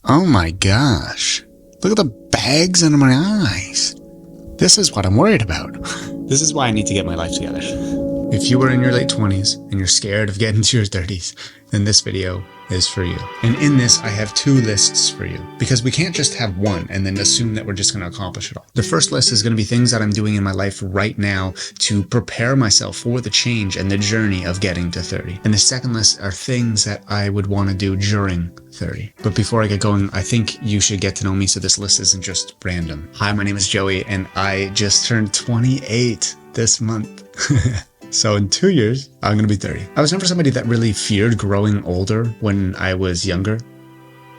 Oh my gosh. Look at the bags under my eyes. This is what I'm worried about. This is why I need to get my life together. If you are in your late 20s and you're scared of getting to your 30s, then this video is for you. And in this, I have two lists for you because we can't just have one and then assume that we're just going to accomplish it all. The first list is going to be things that I'm doing in my life right now to prepare myself for the change and the journey of getting to 30. And the second list are things that I would want to do during 30. But before I get going, I think you should get to know me so this list isn't just random. Hi, my name is Joey and I just turned 28 this month. So in 2 years, I'm going to be 30. I was never somebody that really feared growing older when I was younger.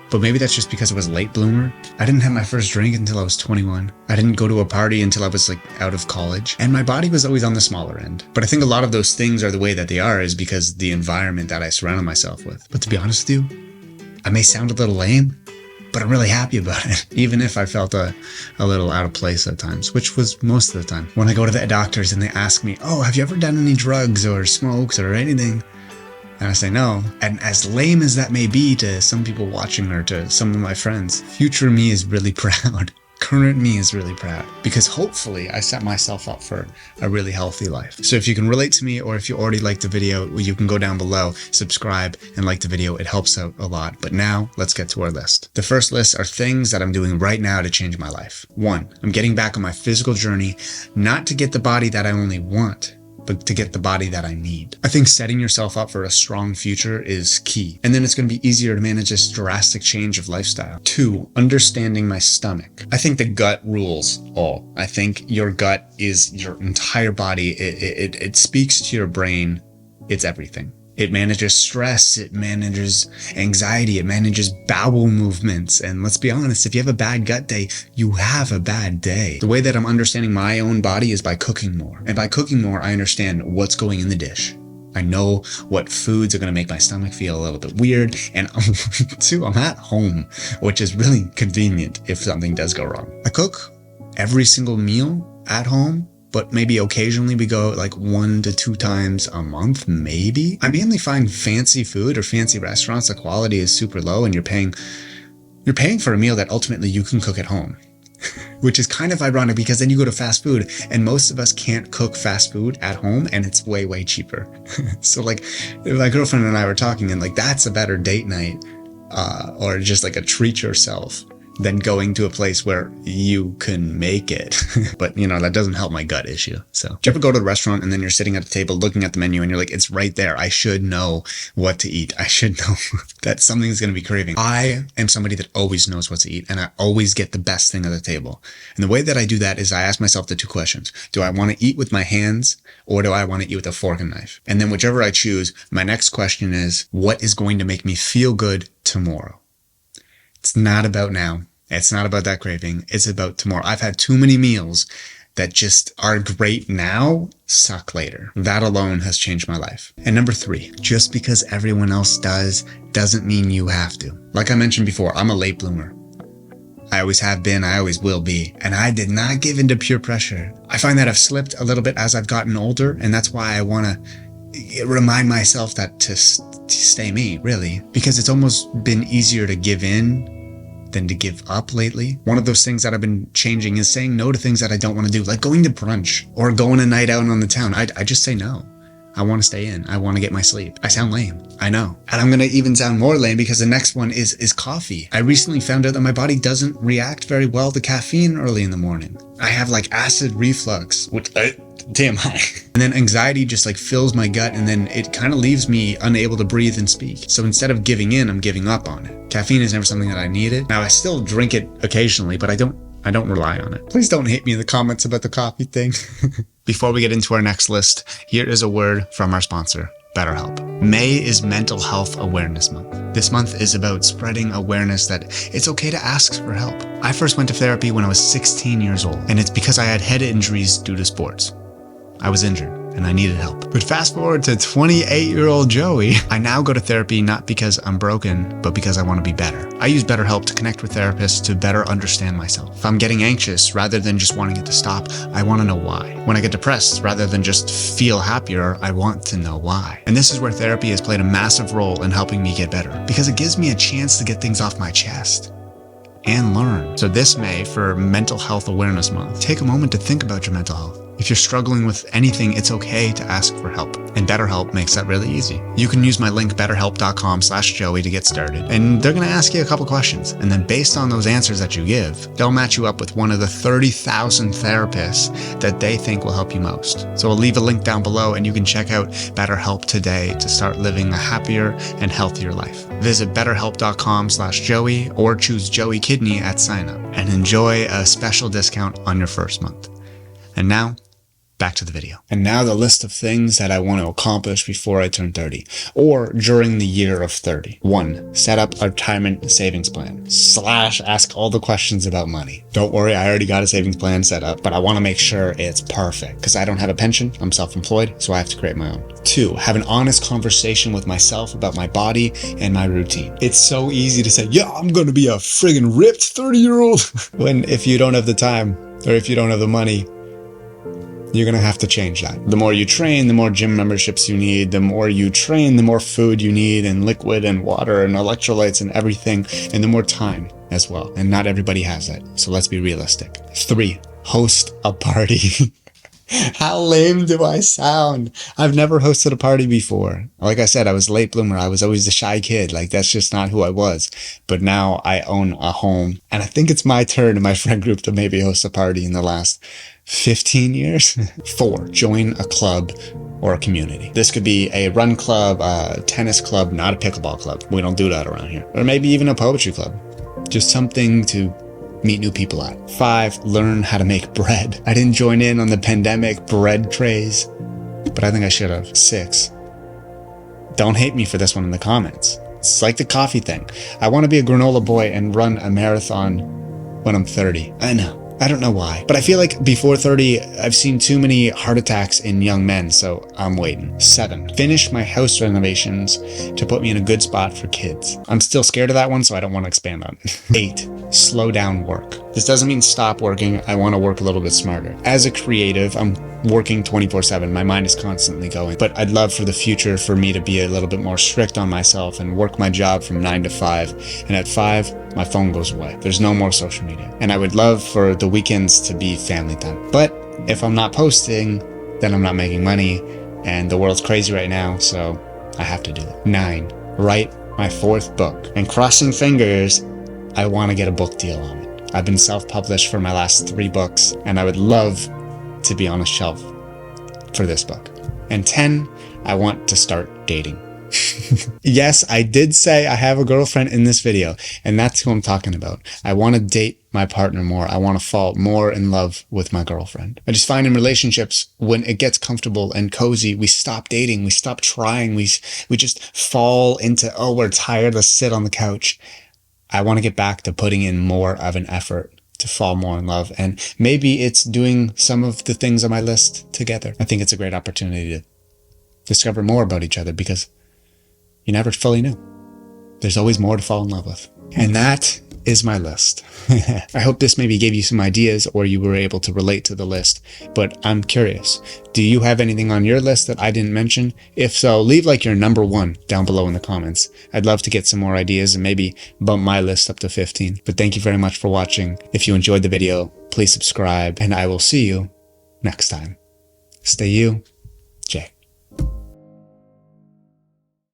But maybe that's just because I was a late bloomer. I didn't have my first drink until I was 21. I didn't go to a party until I was out of college. And my body was always on the smaller end. But I think a lot of those things are the way that they are is because the environment that I surrounded myself with. But to be honest with you, I may sound a little lame, but I'm really happy about it, even if I felt a little out of place at times, which was most of the time. When I go to the doctors and they ask me, oh, have you ever done any drugs or smokes or anything? And I say no. And as lame as that may be to some people watching or to some of my friends, future me is really proud. Current me is really proud because hopefully I set myself up for a really healthy life. So if you can relate to me or if you already liked the video, you can go down below, subscribe and like the video. It helps out a lot. But now let's get to our list. The first list are things that I'm doing right now to change my life. 1, I'm getting back on my physical journey, not to get the body that I only want, but to get the body that I need. I think setting yourself up for a strong future is key. And then it's going to be easier to manage this drastic change of lifestyle. 2, understanding my stomach. I think the gut rules all. I think your gut is your entire body. It speaks to your brain. It's everything. It manages stress, it manages anxiety, it manages bowel movements. And let's be honest, if you have a bad gut day, you have a bad day. The way that I'm understanding my own body is by cooking more. And by cooking more, I understand what's going in the dish. I know what foods are going to make my stomach feel a little bit weird. And 2, I'm at home, which is really convenient if something does go wrong. I cook every single meal at home, but maybe occasionally we go 1 to 2 times a month, maybe. I mainly find fancy food or fancy restaurants, the quality is super low and you're paying for a meal that ultimately you can cook at home. Which is kind of ironic because then you go to fast food and most of us can't cook fast food at home and it's way, way cheaper. So my girlfriend and I were talking and that's a better date night or just a treat yourself than going to a place where you can make it. But that doesn't help my gut issue. So do you ever go to a restaurant and then you're sitting at a table looking at the menu and you're like, it's right there. I should know what to eat. I should know that something's going to be craving. I am somebody that always knows what to eat and I always get the best thing at the table. And the way that I do that is I ask myself the 2 questions. Do I want to eat with my hands or do I want to eat with a fork and knife? And then whichever I choose, my next question is, what is going to make me feel good tomorrow? It's not about now. It's not about that craving. It's about tomorrow. I've had too many meals that just are great now, suck later. That alone has changed my life. And number 3, just because everyone else does, doesn't mean you have to. Like I mentioned before, I'm a late bloomer. I always have been, I always will be. And I did not give into peer pressure. I find that I've slipped a little bit as I've gotten older. And that's why I want to remind myself that to stay me, really. Because it's almost been easier to give in than to give up lately. One of those things that I've been changing is saying no to things that I don't want to do, like going to brunch or going a night out on the town. I just say no. I want to stay in. I want to get my sleep. I sound lame. I know. And I'm going to even sound more lame because the next one is coffee. I recently found out that my body doesn't react very well to caffeine early in the morning. I have acid reflux, which damn high. And then anxiety just fills my gut and then it kind of leaves me unable to breathe and speak. So instead of giving in, I'm giving up on it. Caffeine is never something that I needed. Now I still drink it occasionally, but I don't rely on it. Please don't hate me in the comments about the coffee thing. Before we get into our next list, here is a word from our sponsor, BetterHelp. May is Mental Health Awareness Month. This month is about spreading awareness that it's okay to ask for help. I first went to therapy when I was 16 years old, and it's because I had head injuries due to sports. I was injured. and I needed help. But fast forward to 28-year-old Joey, I now go to therapy not because I'm broken, but because I want to be better. I use BetterHelp to connect with therapists to better understand myself. If I'm getting anxious, rather than just wanting it to stop, I want to know why. When I get depressed, rather than just feel happier, I want to know why. And this is where therapy has played a massive role in helping me get better, because it gives me a chance to get things off my chest and learn. So this May, for Mental Health Awareness Month, take a moment to think about your mental health. If you're struggling with anything, it's okay to ask for help. And BetterHelp makes that really easy. You can use my link betterhelp.com/Joey to get started. And they're going to ask you a couple questions. And then based on those answers that you give, they'll match you up with one of the 30,000 therapists that they think will help you most. So I'll leave a link down below and you can check out BetterHelp today to start living a happier and healthier life. Visit betterhelp.com/Joey or choose Joey Kidney at sign up and enjoy a special discount on your first month. And now, back to the video. And now the list of things that I want to accomplish before I turn 30, or during the year of 30. 1. Set up a retirement savings plan. / ask all the questions about money. Don't worry, I already got a savings plan set up, but I want to make sure it's perfect because I don't have a pension. I'm self-employed, so I have to create my own. 2. Have an honest conversation with myself about my body and my routine. It's so easy to say, yeah, I'm going to be a friggin' ripped 30-year-old when if you don't have the time or if you don't have the money, you're going to have to change that. The more you train, the more gym memberships you need. The more you train, the more food you need and liquid and water and electrolytes and everything. And the more time as well. And not everybody has that. So let's be realistic. 3, host a party. How lame do I sound? I've never hosted a party before. Like I said, I was a late bloomer. I was always the shy kid. Like that's just not who I was. But now I own a home and I think it's my turn in my friend group to maybe host a party in the last 15 years. 4, join a club or a community. This could be a run club, a tennis club, not a pickleball club. We don't do that around here. Or maybe even a poetry club. Just something to meet new people at. 5, learn how to make bread. I didn't join in on the pandemic bread craze, but I think I should have. 6, don't hate me for this one in the comments. It's like the coffee thing. I want to be a granola boy and run a marathon when I'm 30. I know. I don't know why, but I feel like before 30, I've seen too many heart attacks in young men, so I'm waiting. 7, finish my house renovations to put me in a good spot for kids. I'm still scared of that one, so I don't want to expand on it. 8, slow down work. This doesn't mean stop working. I want to work a little bit smarter. As a creative, I'm working 24/7. My mind is constantly going, but I'd love for the future for me to be a little bit more strict on myself and work my job from 9 to 5. And at 5, my phone goes away. There's no more social media. And I would love for the weekends to be family time. But if I'm not posting, then I'm not making money and the world's crazy right now. So I have to do it. 9, write my 4th book and crossing fingers, I want to get a book deal on it. I've been self-published for my last 3 books and I would love to be on a shelf for this book. And 10, I want to start dating. Yes, I did say I have a girlfriend in this video, and that's who I'm talking about. I want to date my partner more. I want to fall more in love with my girlfriend. I just find in relationships, when it gets comfortable and cozy, we stop dating, we stop trying, we just fall into, oh, we're tired, let's sit on the couch. I want to get back to putting in more of an effort to fall more in love. And maybe it's doing some of the things on my list together. I think it's a great opportunity to discover more about each other because you never fully knew. There's always more to fall in love with. And that is my list. I hope this maybe gave you some ideas or you were able to relate to the list, but I'm curious. Do you have anything on your list that I didn't mention? If so, leave like your number 1 down below in the comments. I'd love to get some more ideas and maybe bump my list up to 15. But thank you very much for watching. If you enjoyed the video, please subscribe and I will see you next time. Stay you.